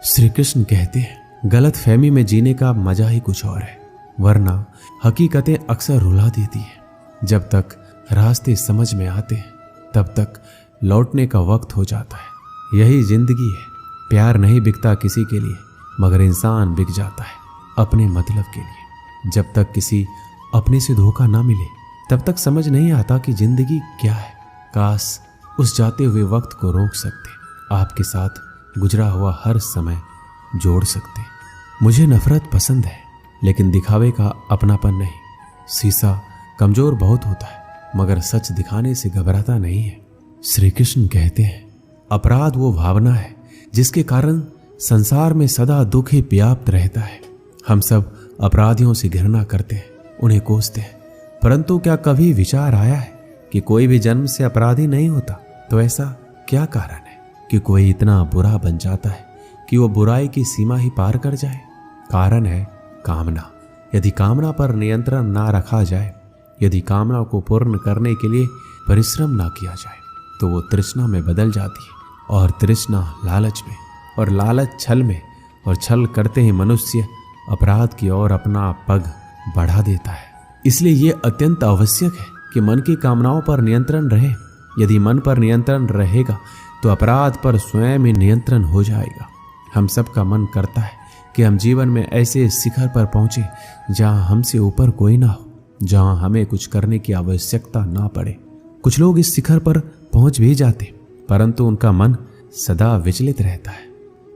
श्री कृष्ण कहते हैं, गलत फहमी में जीने का मजा ही कुछ और है, वरना हकीकतें अक्सर रुला देती हैं। जब तक रास्ते समझ में आते हैं तब तक लौटने का वक्त हो जाता है। यही जिंदगी है। प्यार नहीं बिकता किसी के लिए, मगर इंसान बिक जाता है अपने मतलब के लिए। जब तक किसी अपने से धोखा ना मिले तब तक समझ नहीं आता कि जिंदगी क्या है। काश उस जाते हुए वक्त को रोक सकते, आपके साथ गुजरा हुआ हर समय जोड़ सकते। मुझे नफरत पसंद है, लेकिन दिखावे का अपनापन नहीं। शीशा कमजोर बहुत होता है, मगर सच दिखाने से घबराता नहीं है। श्री कृष्ण कहते हैं, अपराध वो भावना है जिसके कारण संसार में सदा दुख ही व्याप्त रहता है। हम सब अपराधियों से घृणा करते हैं, उन्हें कोसते हैं, परंतु क्या कभी विचार आया है कि कोई भी जन्म से अपराधी नहीं होता? तो ऐसा क्या कारण है कि कोई इतना बुरा बन जाता है कि वो बुराई की सीमा ही पार कर जाए? कारण है कामना। यदि कामना पर नियंत्रण ना रखा जाए, यदि कामना को पूर्ण करने के लिए परिश्रम ना किया जाए, तो वो तृष्णा में बदल जाती है, और तृष्णा लालच में, और लालच छल में, और छल करते ही मनुष्य अपराध की ओर अपना पग बढ़ा देता है। इसलिए ये अत्यंत आवश्यक है कि मन की कामनाओं पर नियंत्रण रहे। यदि मन पर नियंत्रण रहेगा तो अपराध पर स्वयं ही नियंत्रण हो जाएगा। हम सबका मन करता है कि हम जीवन में ऐसे शिखर पर पहुंचे जहां हमसे ऊपर कोई ना हो, जहां हमें कुछ करने की आवश्यकता ना पड़े। कुछ लोग इस शिखर पर पहुंच भी जाते, परंतु उनका मन सदा विचलित रहता है।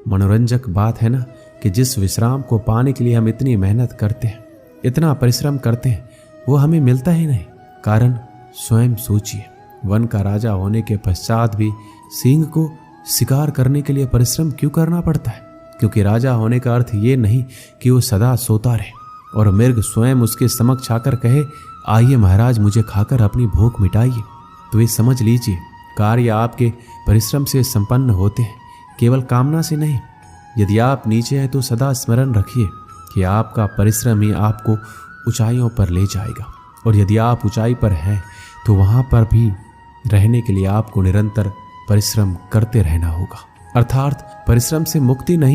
मनोरंजक बात है ना कि जिस विश्राम को पाने के लिए हम इतनी मेहनत करते हैं, इतना परिश्रम करते हैं, वो हमें मिलता ही नहीं। कारण स्वयं सोचिए, वन का राजा होने के पश्चात भी सिंह को शिकार करने के लिए परिश्रम क्यों करना पड़ता है? क्योंकि राजा होने का अर्थ ये नहीं कि वो सदा सोता रहे और मृग स्वयं उसके समक्ष आकर कहे, आइए महाराज, मुझे खाकर अपनी भूख मिटाइए। तो ये समझ लीजिए, कार्य आपके परिश्रम से संपन्न होते हैं, केवल कामना से नहीं। यदि आप नीचे हैं तो सदा स्मरण रखिए कि आपका परिश्रम ही आपको ऊंचाइयों पर ले जाएगा, और यदि आप ऊंचाई पर हैं तो वहां पर भी रहने के लिए आपको निरंतर परिश्रम करते रहना होगा। अर्थात परिश्रम से मुक्ति नहीं